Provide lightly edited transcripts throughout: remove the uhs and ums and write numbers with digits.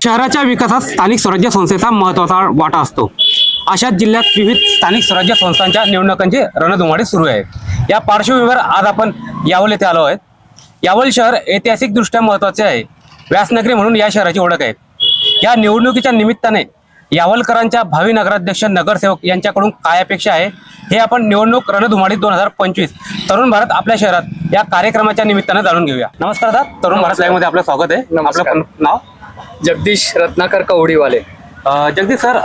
शहराच्या विकासात स्थानिक स्वराज्य संस्थेचा महत्त्वाचा वाटा असतो। अशाच जिल्ह्यात विविध स्थानिक स्वराज्य संस्थांच्या निवडणुकांची रणधुमाळी सुरू आहे। या पार्श्वभूमीवर आज आपण यावल येथे आलो आहोत। यावल शहर ऐतिहासिकदृष्ट्या महत्त्वाचे आहे। व्यासनगरी म्हणून या शहराची ओळख आहे। या निवडणुकीच्या निमित्ताने यावलकरांच्या भावी नगराध्यक्ष नगरसेवक यांच्याकडून काय अपेक्षा आहे हे आपण निवडणूक रणधुमाळी 2025 तरुण भारत आपल्या शहरात या कार्यक्रमाच्या निमित्ताने जाणून घेऊया। नमस्कार दादा, तरुण भारत लाईव्ह मध्ये आपलं स्वागत आहे। आपलं नाव? जगदीश रत्नाकर कवडीवाले। जगदीश सर,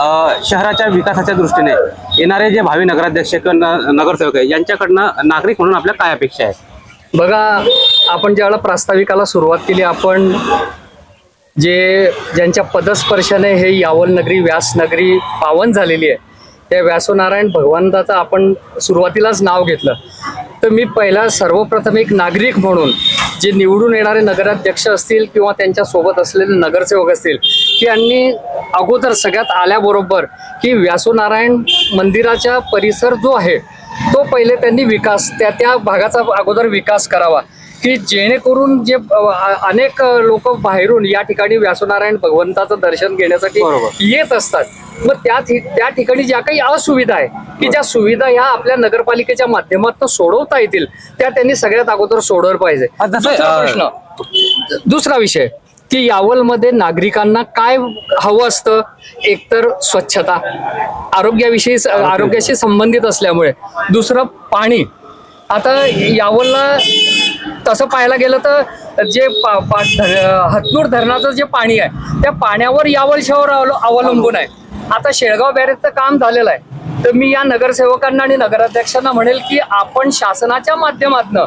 शहराच्या विकासाच्या दृष्टीने येणारे जे भावी नगराध्यक्ष किंवा नगरसेवक आहे यांच्याकडनं नागरिक म्हणून आपल्या काय अपेक्षा आहे? बघा, आपण ज्यावेळेला प्रास्ताविकाला सुरुवात केली, आपण ज्यांच्या पदस्पर्शाने हे यावल नगरी व्यासनगरी पावन झालेली आहे त्या व्यासनारायण भगवंताचं आपण सुरुवातीलाच नाव घेतलं। तर मी पहिला सर्वप्रथम एक नागरिक म्हणून जे निवडून येणारे नगराध्यक्ष असतील किंवा त्यांच्या सोबत असलेले नगरसेवक असतील की यांनी अगोदर सगळ्यात आल्याबरोबर की व्यासनारायण मंदिराचा परिसर जो आहे तो पहिले त्यांनी विकास त्या भागाचा अगोदर विकास करावा की जेणेकरून जे अनेक लोक बाहेरून या ठिकाणी व्यासनारायण भगवंताचं दर्शन घेण्यासाठी येत असतात, मग त्या ठिकाणी ज्या काही असुविधा आहे की ज्या सुविधा ह्या आपल्या नगरपालिकेच्या माध्यमातून सोडवता येतील त्या त्यांनी सगळ्यात अगोदर सोडवलं पाहिजे। दुसरा विषय की यावलमध्ये नागरिकांना काय हवं असतं, एकतर स्वच्छता, आरोग्याशी संबंधित असल्यामुळे, दुसरं पाणी। आता यावलला तसं पाहायला गेलं तर जे हतनूर धरणाचं जे पाणी आहे त्या पाण्यावर यावल शहर अवलंबून आहे। आता शेळगाव बॅरेजचं काम झालेलं आहे, तर मी या नगरसेवकांना आणि नगराध्यक्षांना म्हणेल की आपण शासनाच्या माध्यमातून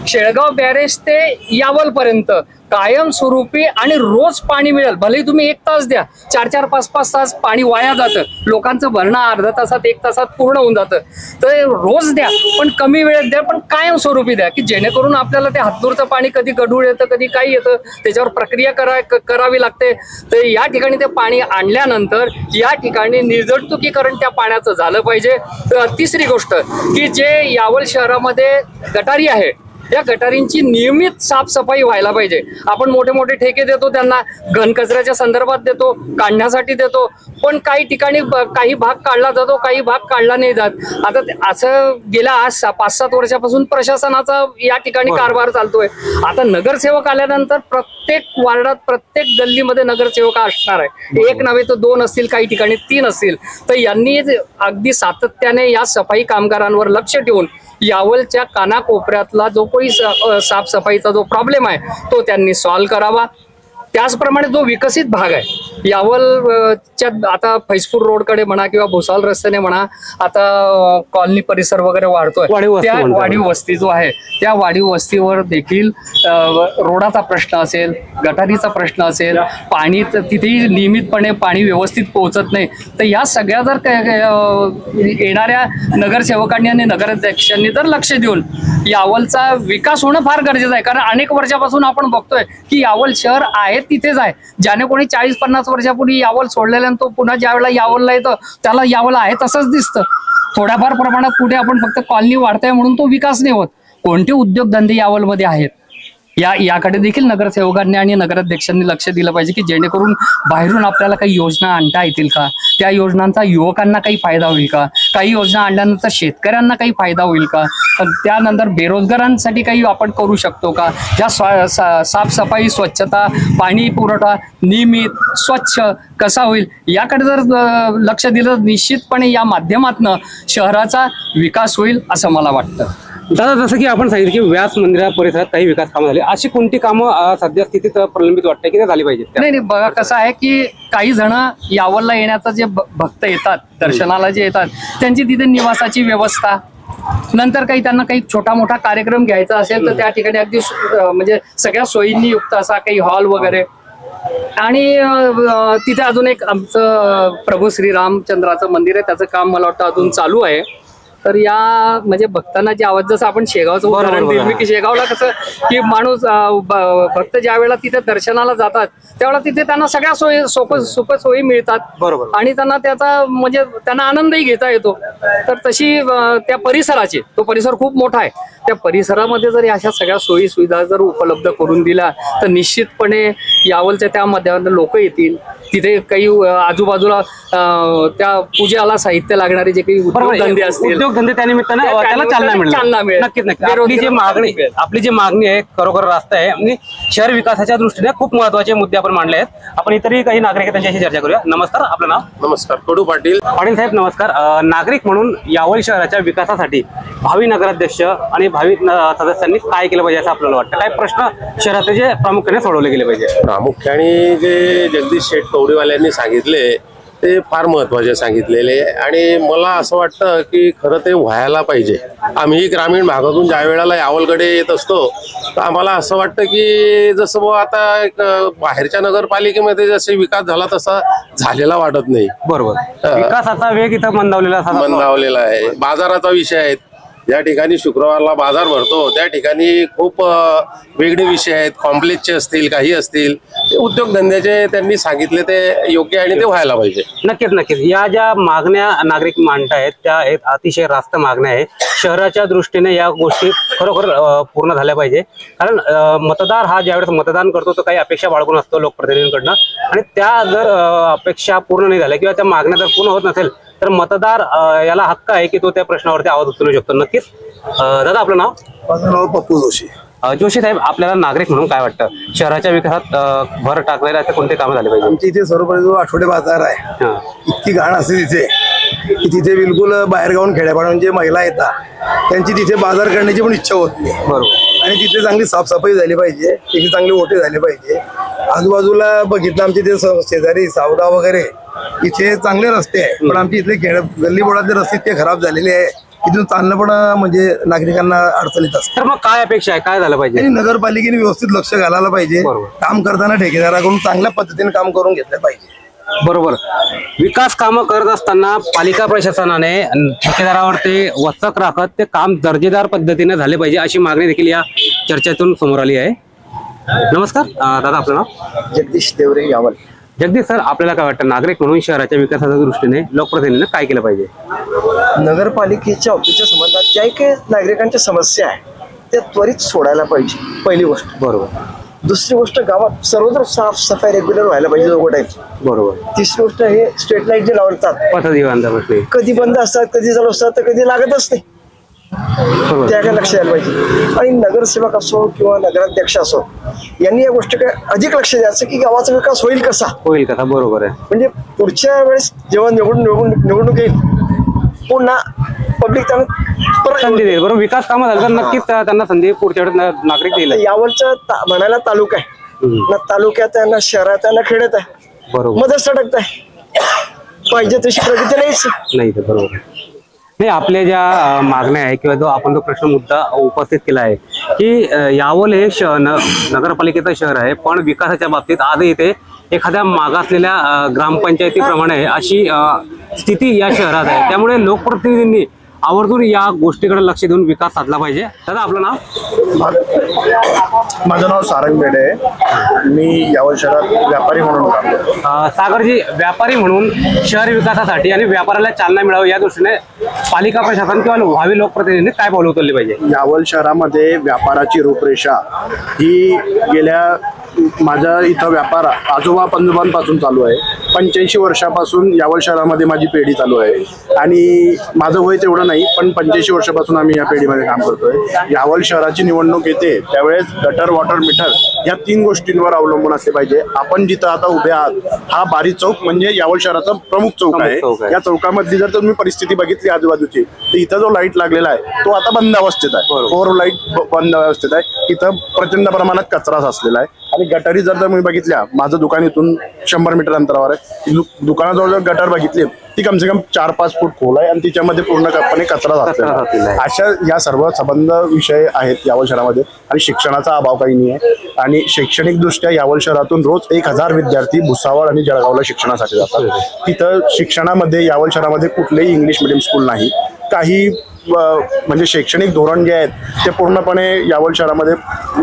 शेळगाव बॅरेज ते यावल पर्यंत कायमस्वरूपी आणि रोज पाणी मिळेल। भले तुम्ही 1 तास द्या, 4-4, 5-5 तास पाणी वाया जातं, लोकांचं भरणं अर्ध्या तासात 1 तासात पूर्ण होऊन जातं। तर रोज द्या, पण कमी वेळेत द्या, पण कायमस्वरूपी द्या की जेणेकरून आपल्याला ते हतनूरचं पाणी कधी गढूळ येतं, कधी काही येतं, त्याच्यावर प्रक्रिया करावी लागते। तर या ठिकाणी ते पाणी आणल्यानंतर या ठिकाणी निर्जंतुकीकरण त्या पाण्याचं झालं पाहिजे। तिसरी गोष्ट की जे यावल शहरामध्ये गटारी आहे या गटारींची नियमित साफसफाई व्हायला पाहिजे। आपण मोठे मोठे ठेके देतो, त्यांना घनकचऱ्याच्या संदर्भात देतो, काढण्यासाठी देतो, पण काही ठिकाणी काही भाग काढला जातो, काही भाग काढला नाही जात। आता असं गेल्या आज 5-7 वर्षापासून प्रशासनाचा या ठिकाणी कारभार चालतोय। आता नगरसेवक आल्यानंतर प्रत्येक वार्डात प्रत्येक गल्लीमध्ये नगरसेवक असणार आहे, 1 नव्हे तर 2 असतील, काही ठिकाणी 3 असतील। तर यांनी अगदी सातत्याने या सफाई कामगारांवर लक्ष ठेवून यावलच्या कानाकोपऱ्यातला जो काही साफसफाईचा जो प्रॉब्लेम आहे तो त्यांनी सॉल्व्ह करावा। त्याचप्रमाणे जो विकसित भाग आहे यावलच्या, आता फैजपूर रोडकडे म्हणा किंवा भुसावळ रस्त्याने म्हणा, आता कॉलनी परिसर वगैरे वाढतोय, त्या वाढीव वस्ती जो आहे त्या वाढीव वस्तीवर देखील रोडाचा प्रश्न असेल, गटारीचा प्रश्न असेल, पाणी तिथेही नियमितपणे पाणी व्यवस्थित पोहोचत नाही। तर या सगळ्या जर येणाऱ्या नगरसेवकांनी आणि नगराध्यक्षांनी जर लक्ष देऊन यावलचा विकास होणं फार गरजेचं आहे। कारण अनेक वर्षापासून आपण बघतोय की यावल शहर आहे तिथेच आहे। ज्याने कोणी 40-50 वर्षापूर्वी यावल सोडलेल्यानं तो पुन्हा ज्या वेळेला यावलला येतो त्याला यावल आहे तसंच दिसतं। थोड्याफार प्रमाणात कुठे आपण फक्त कॉलनी वाढताय म्हणून तो विकास नाही होत। कोणते उद्योगधंदे यावलमध्ये आहेत याकडे देखील नगरसेवकांनी आणि नगराध्यक्षांनी लक्ष दिलं पाहिजे की जेणेकरून बाहेरून आपल्याला काही योजना आणता येतील का, त्या योजनांचा युवकांना काही फायदा होईल का, काही योजना आणल्यानंतर शेतकऱ्यांना काही फायदा होईल का, त्यानंतर बेरोजगारांसाठी काही आपण करू शकतो का, या साफसफाई, स्वच्छता, पाणी पुरवठा नियमित स्वच्छ कसा होईल याकडे जर लक्ष दिलं निश्चितपणे या माध्यमातून शहराचा विकास होईल असं मला वाटतं। दादा, जसं की आपण सांगितलं की व्यास मंदिरा परिसरात काही विकास कामं झाली, अशी कोणती कामं सध्या स्थितीत प्रलंबित वाटतं की ते झाली पाहिजे? नाही, बघा कसं आहे की काही जण यावलला येण्याचा जे भक्त येतात, दर्शनाला जे येतात, त्यांची तिथे निवासाची व्यवस्था, नंतर काही त्यांना काही छोटा मोठा कार्यक्रम घ्यायचा असेल तर त्या ठिकाणी अगदी म्हणजे सगळ्या सोयींनी युक्त असा काही हॉल वगैरे। आणि तिथे अजून एक आमचं प्रभू श्री रामचंद्राचं मंदिर आहे, त्याचं काम मला वाटतं अजून चालू आहे। तर या म्हणजे भक्तांना जे आवाज, जसं आपण शेगावचं उदाहरण दिलं मी, की शेगावला कसं की माणूस भक्त ज्या वेळेला तिथे दर्शनाला जातात त्यावेळेला तिथे त्यांना सगळ्या सोयी सुख सोयी मिळतात. बरोबर. आणि त्यांना त्याचा म्हणजे त्यांना आनंदही घेता येतो. तर तशी त्या परिसराची, तो परिसर खूप मोठा आहे, त्या परिसरामध्ये जर अशा सगळ्या सोयी सुविधा जर उपलब्ध करून दिला तर निश्चितपणे यावलच्या त्यामध्ये लोक येतील. तिथे काही आजूबाजूला त्या पूजेला साहित्य लागणारे जे काही उद्योगधंदे असतील, उद्योगधंदे त्यानिमित्तानं त्याला चालना मिळेल. नक्कीच नक्कीच. आपली जी मागणी आहे खरोखर रास्त आहे. म्हणजे शहर विकासाच्या दृष्टीने खूप महत्वाचे मुद्दे आपण मांडले आहेत. आपण इतरही काही नागरिक आहेत त्यांच्याशी चर्चा करूया. नमस्कार, आपलं नाव? नमस्कार, कडू पाटील. पाटील साहेब नमस्कार. नागरिक म्हणून यावल शहराच्या विकासासाठी भावी नगराध्यक्ष आणि भावी सदस्यांनी काय केलं पाहिजे असं आपल्याला वाटतं? काय प्रश्न शहराचे जे प्रामुख्याने सोडवले गेले पाहिजे? प्रामुख्याने जे जगदीश शेठ कवडीवाल्यांनी सांगितले ते फार महत्वाचे सांगितलेले, आणि मला असं वाटतं की खरं ते व्हायला पाहिजे. आम्ही ग्रामीण भागातून ज्या वेळेला यावलकडे येत असतो तर आम्हाला असं वाटतं की जसं आता एक बाहेरच्या नगरपालिकेमध्ये जसे विकास झाला तसा झालेला वाटत नाही. बरोबर. विकासाचा वेग इथं मंदावलेला आहे. बाजाराचा विषय आहे. ज्या ठिकाणी शुक्रवारला बाजार भरतो त्या ठिकाणी खूप वेगळे विषय आहेत. कॉम्प्लेक्सचे असतील, काही असतील, उद्योगधंद्याचे त्यांनी सांगितले ते योग्य आणि ते व्हायला पाहिजे. नक्कीच नक्कीच. या ज्या मागण्या नागरिक मांडतायत त्या अतिशय रास्त मागण्या आहेत. शहराच्या दृष्टीने या गोष्टी खरोखर पूर्ण झाल्या पाहिजे. कारण मतदार हा ज्यावेळेस मतदान करतो तो काही अपेक्षा बाळगून असतो लोकप्रतिनिधींकडनं, आणि त्या जर अपेक्षा पूर्ण नाही झाल्या किंवा त्या मागण्या जर पूर्ण होत नसेल तर मतदार याला हक्क आहे की तो त्या प्रश्नावरती आवाज उचलू शकतो. नक्कीच. दादा, आपलं नाव? माझं नाव पप्पू जोशी. जोशी साहेब, आपल्याला नागरिक म्हणून काय वाटतं? शहराच्या विकासात भर टाकलेल्या असे कोणते कामं झाले पाहिजे? आमच्या इथे सर्वपरी जो आठवडे बाजार आहे, इतकी घाण असते तिथे की तिथे बिलकुल बाहेरगावून खेड्यापाड्यातून जे महिला येतात त्यांची तिथे बाजार करण्याची पण इच्छा होत नाही. बरोबर. आणि तिथे चांगली साफसफाई झाली पाहिजे, तिथे चांगले ओटे झाले पाहिजे. आजूबाजूला बघितलं आमच्या इथे शेजारी सावदा वगैरे इथे चांगले रस्ते आहे, पण आमच्या इथले गल्ली बोळातले रस्ते ते खराब झालेले आहे. इथून चालणं पण म्हणजे नागरिकांना अडचणीत असतं. तर मग काय अपेक्षा आहे, काय झालं पाहिजे? आणि नगरपालिकेने व्यवस्थित लक्ष घालायला पाहिजे. काम करताना ठेकेदाराकडून चांगल्या पद्धतीने काम करून घेतलं पाहिजे. बरोबर. विकास कामं करत असताना पालिका प्रशासनाने ठेकेदारावर ते वचक राखत ते काम दर्जेदार पद्धतीने झाले पाहिजे अशी मागणी देखील या चर्चेतून समोर आली आहे. नमस्कार दादा, आपलं नाव? जगदीश देवरे, यावल. जगदीश सर, आपल्याला काय वाटतं नागरिक म्हणून शहराच्या विकासाच्या दृष्टीने लोकप्रतिनिधीने काय केलं पाहिजे? नगरपालिकेच्या ऑफिसच्या संबंधात ज्या काही नागरिकांच्या समस्या आहे त्या त्वरित सोडायला पाहिजे, पहिली गोष्ट. बरोबर. दुसरी गोष्ट, गावात सर्वत्र साफसफाई रेग्युलर व्हायला पाहिजे दोघं टाईम. बरोबर. तिसरी गोष्ट, हे स्ट्रीट लाईट जे लावतात पथदिवांचा प्रश्न कधी बंद असतात, कधी चालू असतात, तर कधी लागतच नाही. त्याकडे लक्ष द्यायला पाहिजे. आणि नगरसेवक असो किंवा नगराध्यक्ष असो यांनी या गोष्टीकडे अधिक लक्ष द्यायचं की गावाचा विकास होईल कसा. बरोबर आहे. म्हणजे पुढच्या वेळेस जेव्हा निवडणूक येईल पुन्हा पब्लिक त्यांना संधी देईल. बरोबर. विकास कामं झालं तर नक्कीच त्यांना संधी पुढच्या वेळेस नागरिक देईल. यावलचा म्हणायला तालुका आहे ना, तालुक्यात आहे ना, शहरात आहे ना, खेड्यात आहे. बरोबर. मध्येच सडकत आहे. पाहिजे तशी प्रगती नाहीच नाही. तर बरोबर. नाही, आपल्या ज्या मागण्या आहे किंवा जो आपण जो प्रश्न मुद्दा उपस्थित केला आहे की यावल हे नगरपालिकेचं शहर आहे, पण विकासाच्या बाबतीत आजही इथे एखाद्या मागासलेल्या ग्रामपंचायतीप्रमाणे आहे अशी स्थिती या शहरात आहे. त्यामुळे लोकप्रतिनिधींनी आवर्जून या गोष्टीकडे लक्ष देऊन विकास साधला पाहिजे. दादा, आपलं नाव? माझं नाव सारंग बेडे आहे. मी यावल शहरात व्यापारी म्हणून काम करतो. सागरजी, व्यापारी म्हणून शहर विकासासाठी आणि व्यापाराला चालना मिळावी या दृष्टीने पालिका प्रशासन किंवा भावी लोकप्रतिनिधींनी काय पावलं उचलली पाहिजे? यावल शहरामध्ये व्यापाराची रूपरेषा ही गेल्या माझा इथं व्यापार आजोबा पंजोबांपासून चालू आहे. 85 वर्षापासून यावल शहरामध्ये माझी पेढी चालू आहे आणि माझं वय तेवढं नाही, पण 85 वर्षापासून आम्ही या पेढीमध्ये काम करतोय. यावल शहराची निवडणूक येते त्यावेळेस गटर, वॉटर मीटर या 3 गोष्टींवर अवलंबून असले पाहिजे. आपण जिथं आता उभे आहात हा बारी चौक म्हणजे यावल शहराचा प्रमुख चौक आहे. या चौकामधली जर तुम्ही परिस्थिती बघितली आजूबाजूची तर इथं जो लाईट लागलेला आहे तो आता बंद अवस्थेत आहे. फोर लाईट बंद अवस्थेत आहे. इथं प्रचंड प्रमाणात कचरा साचलेला आहे. आणि गटारी जर तुम्ही बघितल्या, माझं दुकान इथून 100 मीटर अंतरावर आहे. दुकानाजवळ जर गटार बघितली ती कमसे कम 4-5 फूट खोल आहे आणि तिच्यामध्ये पूर्णपणे कचरा साचलेला आहे. अशा या सर्व संबंध विषय आहेत यावल शहरामध्ये. आणि शिक्षणाचा अभाव काही नाही आहे. आणि शैक्षणिक दृष्ट्या यावल शहरातून रोज 1000 विद्यार्थी भुसावळ आणि जळगावला शिक्षणासाठी जातात. तिथं शिक्षणामध्ये यावल शहरामध्ये कुठलेही इंग्लिश मिडियम स्कूल नाही. काही म्हणजे शैक्षणिक धोरण जे आहेत ते पूर्णपणे यावल शहरामध्ये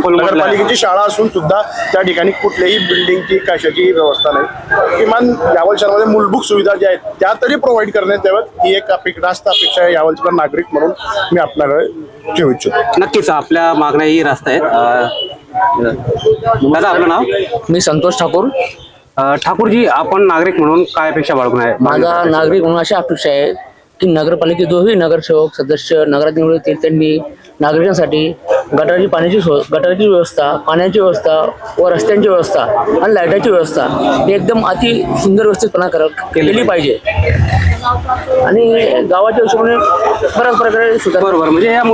नगरपालिकेची शाळा असून सुद्धा त्या ठिकाणी कुठल्याही बिल्डिंगची कशाची व्यवस्था नाही. किमान यावल शहरामध्ये मूलभूत सुविधा ज्या आहेत त्या तरी प्रोव्हाइड करण्यात याव्यात ही एक रास्त अपेक्षा आहे यावलचा नागरिक म्हणून मी आपल्याकडे ठेवू इच्छितो. नक्कीच आपल्या मागण्या ही रास्त आहेत. दादा आपलं नाव? मी संतोष ठाकूर. ठाकूरजी, आपण नागरिक म्हणून काय अपेक्षा बाळगून आहे? माझा नागरिक म्हणून अशी अपेक्षा आहे की नगरपालिकेत जोही नगरसेवक सदस्य नगरात निवडून येतील त्यांनी नागरिकांसाठी गटाराची व्यवस्था, पाण्याची व्यवस्था व रस्त्यांची व्यवस्था आणि लाईटाची व्यवस्था ही एकदम अति सुंदर व्यवस्थितपणा केली पाहिजे आणि गावाच्या हिशोबाने बऱ्याच प्रकारे सुद्धा बरोबर, म्हणजे या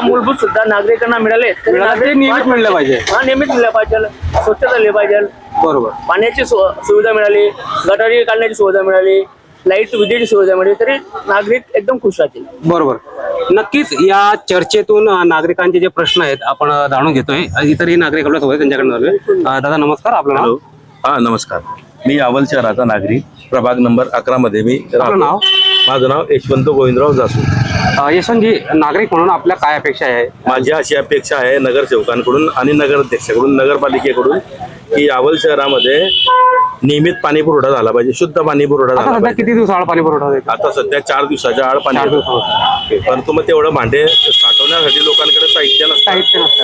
मूलभूत सुद्धा नागरिकांना मिळाले ते नियमित मिळलं पाहिजे. नियमित मिळल्या पाहिजे, स्वच्छता झाली पाहिजे, बरोबर, पाण्याची सुविधा मिळाली, गटारी काढण्याची सुविधा मिळाली, लाईट विजेची सुविधा मिळाली तरी नागरिक एकदम खुश राहतील. बरोबर. नक्कीच या चर्चेतून नागरिकांचे जे प्रश्न आहेत आपण जाणून घेतोय. इतरही नागरिक आपल्या सोबत त्यांच्याकडे जाऊया. दादा नमस्कार, आपलं नाव? हा नमस्कार, मी यावल शहराचा नागरिक, प्रभाग नंबर 11 मध्ये मी आपलं नाव? माझं नाव यशवंत गोविंदराव जासू. यशवंतजी, नागरिक म्हणून आपल्या काय अपेक्षा आहे? माझी अशी अपेक्षा आहे नगरसेवकांकडून आणि नगराध्यक्षाकडून, नगरपालिकेकडून की यावल शहरामध्ये नियमित पाणी पुरवठा झाला पाहिजे, शुद्ध पाणी पुरवठा झाला पाहिजे. किती दिवसाआड पाणी पुरवठा होतो? आता सध्या 4 दिवसाच्या आड पाणी होतं. परंतु मग तेवढं भांडे साठवण्यासाठी लोकांकडे साहित्य नसतं,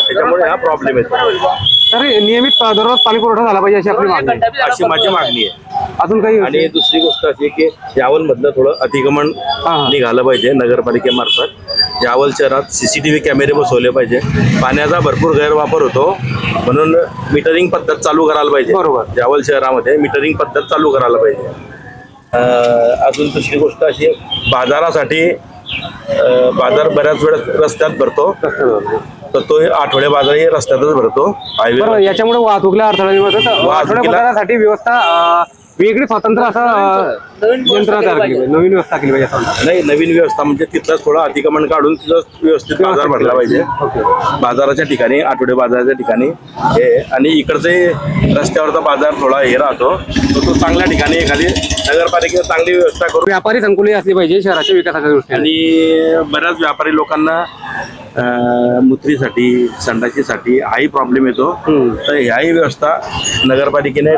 त्याच्यामुळे हा प्रॉब्लेम येतो. तर नियमित दररोज पाणी पुरवठा झाला पाहिजे अशी आपली मागणी आहे. अशी माझी मागणी आहे. अजून काही? आणि दुसरी गोष्ट अशी की यावल मधलं थोडं अतिक्रमण निघालं पाहिजे नगरपालिकेमार्फत. यावल शहरात CCTV कॅमेरे बसवले पाहिजे. पाण्याचा भरपूर गैरवापर होतो म्हणून मीटरिंग पद्धत चालू करायला पाहिजे. बरोबर, यावल शहरामध्ये मीटरिंग पद्धत चालू करायला पाहिजे. अजून दुसरी गोष्ट अशी, बाजारासाठी बाजार बऱ्याच वेळा रस्त्यात भरतो, तर तो आठवडे बाजारही रस्त्यातच भरतो हायवे. याच्यामुळे वाहतुकीला अडथळा निर्माण होतो. आठवडे बाजारासाठी व्यवस्था वेगळी स्वतंत्र असं यंत्रणा तयार केली पाहिजे, नवीन व्यवस्था केली पाहिजे असं नाही. नवीन व्यवस्था म्हणजे तिथलंच थोडं अतिक्रमण काढून तिथं व्यवस्थित बाजार भरला पाहिजे. बाजाराच्या ठिकाणी, आठवडे बाजाराच्या ठिकाणी हे, आणि इकडचे रस्त्यावरचा बाजार थोडा हे राहतो, तो चांगल्या ठिकाणी एखादी नगरपालिकेने चांगली व्यवस्था करून व्यापारी संकुले असली पाहिजे शहराच्या विकासाच्या दृष्टीने. आणि बऱ्याच व्यापारी लोकांना मूत्रीसाठी, संडाशीसाठी हाही प्रॉब्लेम येतो. तर ह्याही व्यवस्था नगरपालिकेने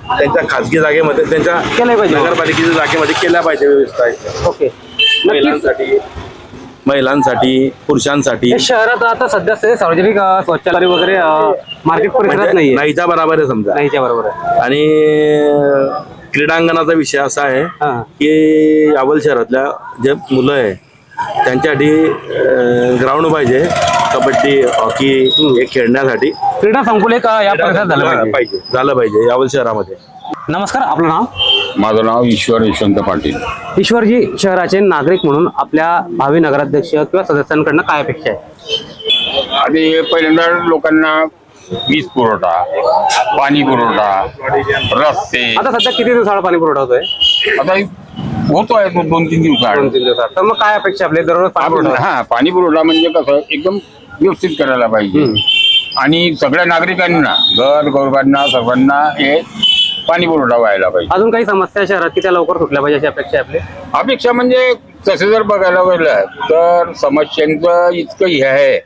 त्यांच्या खाजगी जागेमध्ये, त्यांच्या नगरपालिकेच्या जागेमध्ये केल्या पाहिजे व्यवस्था. ओके. महिलांसाठी, पुरुषांसाठी. शहरात आता सध्या सार्वजनिक शौचालय वगैरे मार्केट परिसरात नाहीच्या बरोबर आहे समजा. नाहीच्या बरोबर आहे. आणि क्रीडांगणाचा विषय असा आहे की यावल शहरातल्या जे मुलं आहे त्यांच्यासाठी ग्राउंड पाहिजे, कबड्डी, हॉकी हे खेळण्यासाठी क्रीडा संकुल या परिसरात झालं पाहिजे यावल शहरामध्ये. नमस्कार, आपलं नाव? माझं नाव ईश्वर यशवंत पाटील. ईश्वरजी, शहराचे नागरिक म्हणून आपल्या भावी नगराध्यक्ष किंवा सदस्यांकडनं काय अपेक्षा आहे? आणि पहिल्यांदा लोकांना वीज पुरवठा, पाणी पुरवठा, रस्ते. आता सध्या किती दिवसाआड पाणी पुरवठा होतोय? आता होतोय 2-3 दिवसाआड. 2-3 दिवसात. तर मग काय अपेक्षा आपले दररोज पाणी पुरवठा? हा, पाणी पुरवठा म्हणजे कसं एकदम व्यवस्थित करायला पाहिजे आणि सगळ्या नागरिकांना, गरिबांना, सर्वांना हे पाणी पुरवठा व्हायला पाहिजे. अजून काही समस्या शहरात की त्या लवकर सुटल्या पाहिजे अशी अपेक्षा आहे आपली? अपेक्षा म्हणजे तसे जर बघायला गेलं तर समस्यांचं इतकं हे आहे,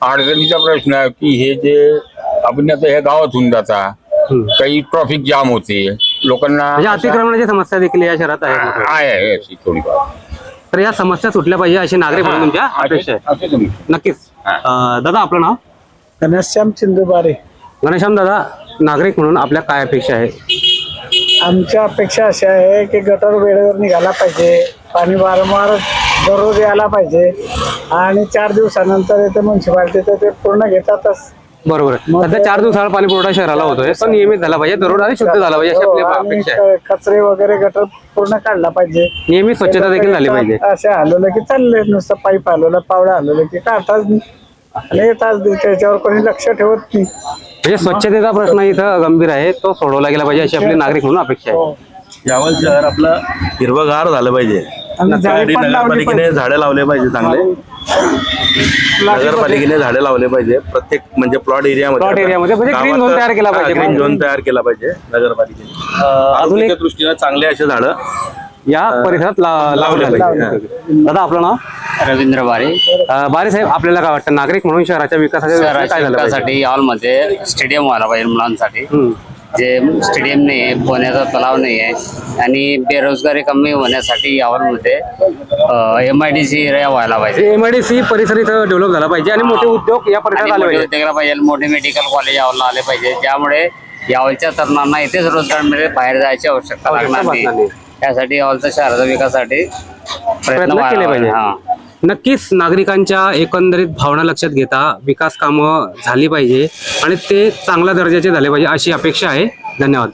अडचणीचा प्रश्न आहे की हे जे आपण आता ह्या गावातून जाता, काही ट्रॉफिक जाम होते, लोकांना म्हणजे अतिक्रमणाची समस्या देखील या शहरात आहे अशी थोडीफार. तर या समस्या सुटल्या पाहिजे अशी नागरिक म्हणून तुमच्या अपेक्षा आहे? नक्कीच. दादा आपलं नाव? घनश्याम चिंदुबारे. घनश्याम दादा, नागरिक म्हणून आपल्या काय अपेक्षा आहे? आमच्या अपेक्षा अशा आहे की गटर वेळेवर निघाला पाहिजे, पाणी वारंवार दररोज यायला पाहिजे आणि 4 दिवसानंतर येते म्युन्सिपाल्टी तर ते पूर्ण घेतातच. बरोबर. सध्या 4 दिवसाआड पाणी पुरवठा शहराला होतोय, पण नियमित झाला पाहिजे, दररोज आणि शुद्ध झाला पाहिजे अशी आपली अपेक्षा आहे. कचरे वगैरे गटर पूर्ण काढला पाहिजे, नियमित स्वच्छता देखील झाली पाहिजे. असे हलवलं की चालले, नुसतं पाईप हलवलं, पावडं हलवलं की काढताच आणि येताच, त्याच्यावर कोणी लक्ष ठेवत नाही. म्हणजे स्वच्छतेचा प्रश्न इथं गंभीर आहे, तो सोडवला गेला पाहिजे अशी आपली नागरिक म्हणून अपेक्षा आहे. यावल शहर आपलं हिरवगार झालं पाहिजे. नगरपालिकेने झाडे लावले पाहिजे, चांगले नगरपालिकेने झाडे लावले पाहिजे प्रत्येक म्हणजे प्लॉट एरियामध्ये म्हणजे ग्रीन झोन तयार केला पाहिजे. ग्रीन झोन तयार केला पाहिजे नगरपालिकेने. आरोग्याच्या दृष्टीने चांगले असे झाडं या परिसरात लावले पाहिजे. दादा आपलं नाव? रवींद्र बारे. बारे साहेब, आपल्याला काय वाटतं नागरिक म्हणून शहराच्या विकासासाठी काय शहराच्या झालं पाहिजे? विकासासाठी यावलमध्ये स्टेडियम व्हायला पाहिजे मुलांसाठी. जे स्टेडियम नाही आहे, पोहण्याचा तलाव नाही आहे आणि बेरोजगारी कमी होण्यासाठी यावलमध्ये MIDC एरिया व्हायला पाहिजे. MIDC परिसर इथं डेव्हलप झाला पाहिजे आणि मोठे उद्योग या परिसरात आले पाहिजे. उद्योगाला पाहिजे, मोठे मेडिकल कॉलेज यावलला आले पाहिजे, ज्यामुळे यावलच्या तरुणांना इथेच रोजगार मिळेल, बाहेर जायची आवश्यकता लागणार नाही. त्यासाठी यावलच्या शहराच्या विकासासाठी प्रयत्न केले पाहिजे. हा. नक्कीच नागरिकांच्या एकंदरीत भावना लक्षात घेता विकास कामं झाली पाहिजे आणि ते चांगल्या दर्जाचे झाले पाहिजे अशी अपेक्षा आहे. धन्यवाद.